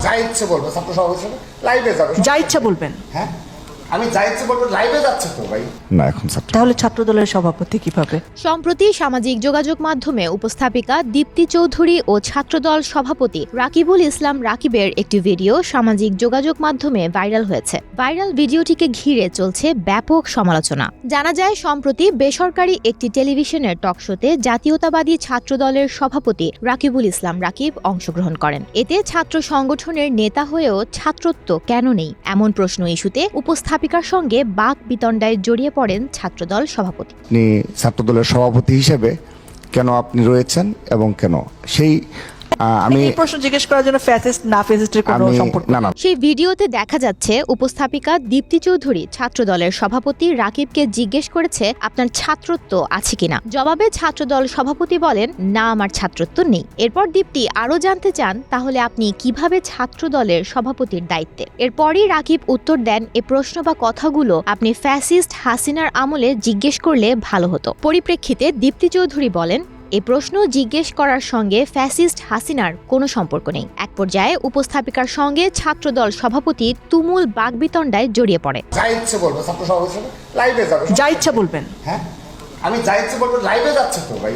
যা ইচ্ছে বলবো, ছাত্র সভাপতি হিসেবে লাইভে যাবে। যা ইচ্ছা বলবেন? হ্যাঁ, আমি যা ইচ্ছে বলবো, লাইভে যাচ্ছে তো ভাই। না এখন ছাত্র, তাহলে ছাত্র দলের সভাপতি কিভাবে? সম্প্রতি সামাজিক যোগাযোগ মাধ্যমে উপস্থাপিকা দীপ্তি চৌধুরী ও ছাত্রদল সভাপতি রাকিবুল ইসলাম রাকিবের একটি ভিডিও সামাজিক যোগাযোগ মাধ্যমে ভাইরাল হয়েছে। ভাইরাল ভিডিওটিকে ঘিরে চলছে ব্যাপক সমালোচনা। জানা যায়, সম্প্রতি বেসরকারি একটি টেলিভিশনের টকশোতে জাতীয়তাবাদী ছাত্রদলের সভাপতি রাকিবুল ইসলাম রাকিব অংশগ্রহণ করেন। এতে ছাত্র সংগঠনের নেতা হয়েও ছাত্রত্ব কেন নেই এমন প্রশ্ন ইস্যুতে উপস্থাপিকার সঙ্গে বাক বিতণ্ডায় জড়িয়ে পড়েন ছাত্রদল সভাপতি। আপনি ছাত্রদলের সভাপতি হিসেবে কেন আপনি রয়েছেন এবং কেন সেই আমি এই প্রশ্ন জিজ্ঞেস করার জন্য ফ্যাসিস্ট না ফ্যাসিস্টের কোনো সম্পর্ক না। সেই ভিডিওতে দেখা যাচ্ছে উপস্থাপিকা দীপ্তি চৌধুরী ছাত্রদলের সভাপতি রাকিবকে জিজ্ঞেস করেছে, আপনার ছাত্রত্ব আছে কিনা। জবাবে ছাত্রদল সভাপতি বলেন, না, আমার ছাত্রত্ব নেই। এরপর দীপ্তি আরও জানতে চান, তাহলে আপনি কিভাবে ছাত্রদলের সভাপতির দায়িত্বে। এরপরই রাকিব উত্তর দেন, এ প্রশ্ন বা কথাগুলো আপনি ফ্যাসিস্ট হাসিনার আমলে জিজ্ঞেস করলে ভালো হতো। পরিপ্রেক্ষিতে দীপ্তি চৌধুরী বলেন, এই প্রশ্ন জিজ্ঞেস করার সঙ্গে ফ্যাসিস্ট হাসিনার কোনো সম্পর্ক নেই। এক পর্যায়ে উপস্থাপিকার সঙ্গে ছাত্রদল সভাপতি তুমুল বাকবিতণ্ডায় জড়িয়ে পড়ে। যা ইচ্ছে বলবো, ছাত্র সভাপতি হিসেবে লাইভে যাবে। যা ইচ্ছা বলবেন? হ্যাঁ, আমি যা ইচ্ছে বলবো, লাইভে যাচ্ছে তো ভাই।